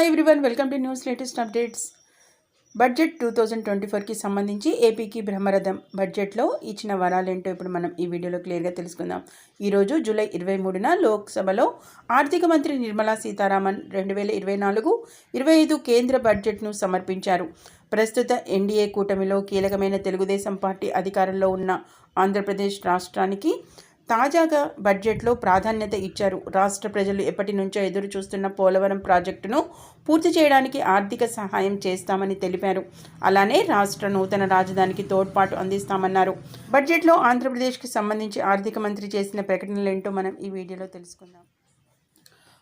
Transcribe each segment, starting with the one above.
Everyone, welcome to news latest updates. Budget 2024కి సంబంధించి ఏపీకి బ్రహ్మరథం. బడ్జెట్లో ఇచ్చిన వరాలేంటో ఇప్పుడు మనం ఈ వీడియోలో క్లియర్గా తెలుసుకుందాం. ఈరోజు జూలై 23న లోక్సభలో ఆర్థిక మంత్రి నిర్మలా సీతారామన్ 2024-25 కేంద్ర బడ్జెట్ను సమర్పించారు. ప్రస్తుత ఎన్డీఏ కూటమిలో కీలకమైన తెలుగుదేశం పార్టీ అధికారంలో ఉన్న ఆంధ్రప్రదేశ్ రాష్ట్రానికి తాజాగా బడ్జెట్లో ప్రాధాన్యత ఇచ్చారు. రాష్ట్ర ప్రజలు ఎప్పటి నుంచో ఎదురు చూస్తున్న పోలవరం ప్రాజెక్టును పూర్తి చేయడానికి ఆర్థిక సహాయం చేస్తామని తెలిపారు. అలానే రాష్ట్ర నూతన రాజధానికి తోడ్పాటు అందిస్తామన్నారు. బడ్జెట్లో ఆంధ్రప్రదేశ్కి సంబంధించి ఆర్థిక మంత్రి చేసిన ప్రకటనలేంటో మనం ఈ వీడియోలో తెలుసుకుందాం.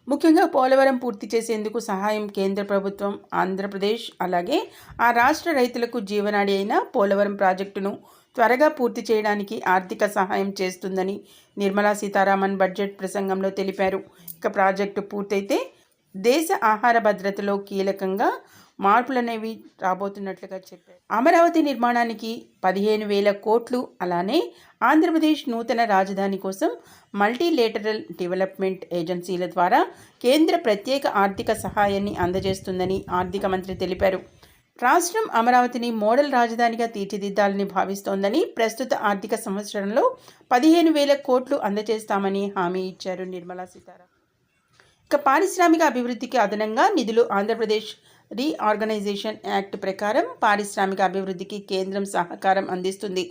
ముఖ్యంగా పోలవరం పూర్తి చేసేందుకు సహాయం కేంద్ర ప్రభుత్వం ఆంధ్రప్రదేశ్ అలాగే ఆ రాష్ట్ర రైతులకు జీవనాడి అయిన పోలవరం ప్రాజెక్టును త్వరగా పూర్తి చేయడానికి ఆర్థిక సహాయం చేస్తుందని నిర్మలా సీతారామన్ బడ్జెట్ ప్రసంగంలో తెలిపారు. ఇక ప్రాజెక్టు పూర్తయితే దేశ ఆహార భద్రతలో కీలకంగా మార్పులనేవి రాబోతున్నట్లుగా చెప్పారు. అమరావతి నిర్మాణానికి 15,000 కోట్లు, అలానే ఆంధ్రప్రదేశ్ నూతన రాజధాని కోసం మల్టీలేటరల్ డెవలప్మెంట్ ఏజెన్సీల ద్వారా కేంద్ర ప్రత్యేక ఆర్థిక సహాయాన్ని అందజేస్తుందని ఆర్థిక మంత్రి తెలిపారు. రాష్ట్రం అమరావతిని మోడల్ రాజధానిగా తీర్చిదిద్దాలని భావిస్తోందని, ప్రస్తుత ఆర్థిక సంవత్సరంలో 15,000 కోట్లు అందజేస్తామని హామీ ఇచ్చారు నిర్మలా సీతారామన్. ఇక పారిశ్రామిక అభివృద్ధికి అదనంగా నిధులు ఆంధ్రప్రదేశ్ రీఆర్గనైజేషన్ యాక్ట్ ప్రకారం పారిశ్రామిక అభివృద్ధికి కేంద్రం సహకారం అందిస్తుంది.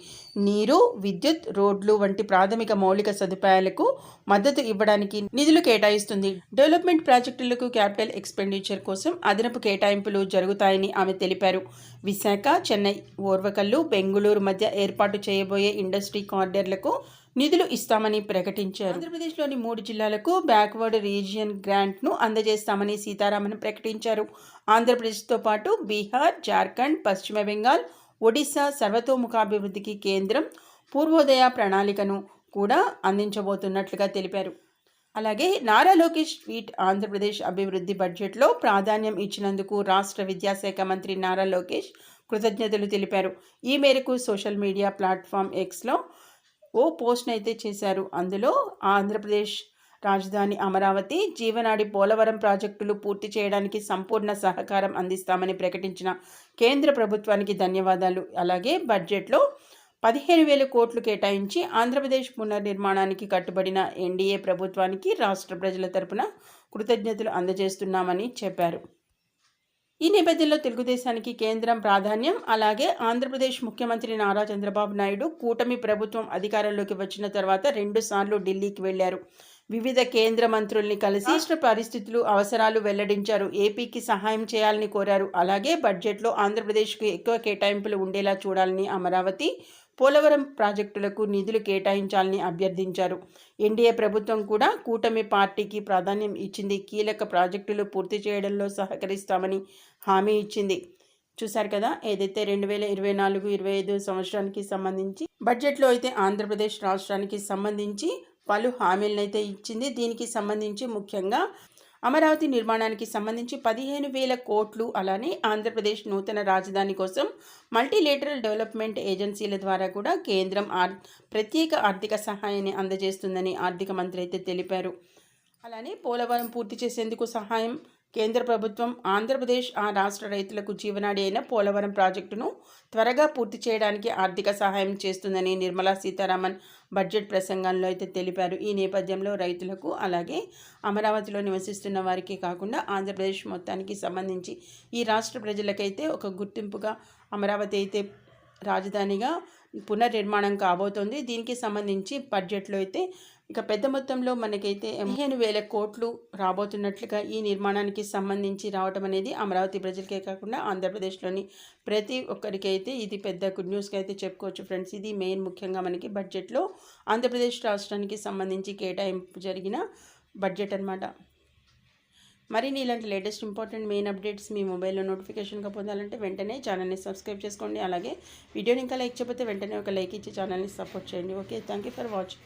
నీరు, విద్యుత్, రోడ్లు వంటి ప్రాథమిక మౌలిక సదుపాయాలకు మద్దతు ఇవ్వడానికి నిధులు కేటాయిస్తుంది. డెవలప్మెంట్ ప్రాజెక్టులకు క్యాపిటల్ ఎక్స్పెండిచర్ కోసం అదనపు కేటాయింపులు జరుగుతాయని ఆమె తెలిపారు. విశాఖ, చెన్నై, ఓర్వకల్లు, బెంగుళూరు మధ్య ఏర్పాటు చేయబోయే ఇండస్ట్రీ కారిడార్లకు నిధులు ఇస్తామని ప్రకటించారు. ఆంధ్రప్రదేశ్లోని 3 జిల్లాలకు బ్యాక్వర్డ్ రీజియన్ గ్రాంట్ను అందజేస్తామని సీతారామన్ ప్రకటించారు. ఆంధ్రప్రదేశ్తో పాటు బీహార్, జార్ఖండ్, పశ్చిమ బెంగాల్, ఒడిశా సర్వతోముఖాభివృద్ధికి కేంద్రం పూర్వోదయ ప్రణాళికను కూడా అందించబోతున్నట్లుగా తెలిపారు. అలాగే నారా లోకేష్ ట్వీట్ ఆంధ్రప్రదేశ్ అభివృద్ధి బడ్జెట్లో ప్రాధాన్యం ఇచ్చినందుకు రాష్ట్ర విద్యాశాఖ మంత్రి నారా లోకేష్ కృతజ్ఞతలు తెలిపారు. ఈ మేరకు సోషల్ మీడియా ప్లాట్ఫామ్ ఎక్స్లో ఓ పోస్ట్ని అయితే చేశారు. అందులో ఆంధ్రప్రదేశ్ రాజధాని అమరావతి, జీవనాడి పోలవరం ప్రాజెక్టులు పూర్తి చేయడానికి సంపూర్ణ సహకారం అందిస్తామని ప్రకటించిన కేంద్ర ప్రభుత్వానికి ధన్యవాదాలు. అలాగే బడ్జెట్లో 15,000 కోట్లు కేటాయించి ఆంధ్రప్రదేశ్ పునర్నిర్మాణానికి కట్టుబడిన ఎన్డీఏ ప్రభుత్వానికి రాష్ట్ర ప్రజల తరపున కృతజ్ఞతలు అందజేస్తున్నామని చెప్పారు. ఈ నేపథ్యంలో తెలుగుదేశానికి కేంద్రం ప్రాధాన్యం, అలాగే ఆంధ్రప్రదేశ్ ముఖ్యమంత్రి నారా చంద్రబాబు నాయుడు కూటమి ప్రభుత్వం అధికారంలోకి వచ్చిన తర్వాత 2 సార్లు ఢిల్లీకి వెళ్లారు. వివిధ కేంద్ర మంత్రుల్ని కలిసి రాష్ట్ర పరిస్థితులు, అవసరాలు వెల్లడించారు. ఏపీకి సహాయం చేయాలని కోరారు. అలాగే బడ్జెట్లో ఆంధ్రప్రదేశ్కు ఎక్కువ కేటాయింపులు ఉండేలా చూడాలని, అమరావతి, పోలవరం ప్రాజెక్టులకు నిధులు కేటాయించాలని అభ్యర్థించారు. ఎన్డీఏ ప్రభుత్వం కూడా కూటమి పార్టీకి ప్రాధాన్యం ఇచ్చింది. కీలక ప్రాజెక్టులు పూర్తి చేయడంలో సహకరిస్తామని హామీ ఇచ్చింది. చూశారు కదా, ఏదైతే 2024-25 సంవత్సరానికి సంబంధించి బడ్జెట్లో అయితే ఆంధ్రప్రదేశ్ రాష్ట్రానికి సంబంధించి పలు హామీలను అయితే ఇచ్చింది. దీనికి సంబంధించి ముఖ్యంగా అమరావతి నిర్మాణానికి సంబంధించి 15,000 కోట్లు, అలానే ఆంధ్రప్రదేశ్ నూతన రాజధాని కోసం మల్టీలేటరల్ డెవలప్మెంట్ ఏజెన్సీల ద్వారా కూడా కేంద్రం ప్రత్యేక ఆర్థిక సహాయాన్ని అందజేస్తుందని ఆర్థిక మంత్రి అయితే తెలిపారు. అలానే పోలవరం పూర్తి చేసేందుకు సహాయం కేంద్ర ప్రభుత్వం ఆంధ్రప్రదేశ్ ఆ రాష్ట్ర రైతులకు జీవనాడి అయిన పోలవరం ప్రాజెక్టును త్వరగా పూర్తి చేయడానికి ఆర్థిక సహాయం చేస్తుందని నిర్మలా సీతారామన్ బడ్జెట్ ప్రసంగంలో అయితే తెలిపారు. ఈ నేపథ్యంలో రైతులకు, అలాగే అమరావతిలో నివసిస్తున్న వారికి కాకుండా ఆంధ్రప్రదేశ్ మొత్తానికి సంబంధించి ఈ రాష్ట్ర ప్రజలకైతే ఒక గుర్తింపుగా అమరావతి అయితే రాజధానిగా పునర్నిర్మాణం కాబోతోంది. దీనికి సంబంధించి బడ్జెట్లో అయితే ఇక పెద్ద మొత్తంలో మనకైతే 15,000 కోట్లు రాబోతున్నట్లుగా ఈ నిర్మాణానికి సంబంధించి రావడం అనేది అమరావతి ప్రజలకే కాకుండా ఆంధ్రప్రదేశ్లోని ప్రతి ఒక్కరికైతే ఇది పెద్ద గుడ్ న్యూస్గా అయితే చెప్పుకోవచ్చు ఫ్రెండ్స్. ఇది మెయిన్ ముఖ్యంగా మనకి బడ్జెట్లో ఆంధ్రప్రదేశ్ రాష్ట్రానికి సంబంధించి కేటాయింపు జరిగిన బడ్జెట్ అన్నమాట. మరిన్ని ఇలాంటి లేటెస్ట్ ఇంపార్టెంట్ మెయిన్ అప్డేట్స్ మీ మొబైల్లో నోటిఫికేషన్గా పొందాలంటే వెంటనే ఛానల్ని సబ్స్క్రైబ్ చేసుకోండి. అలాగే వీడియోని ఇంకా లైక్ చేయకపోతే వెంటనే ఒక లైక్ ఇచ్చి ఛానల్ని సపోర్ట్ చేయండి. Okay, thank you for watching.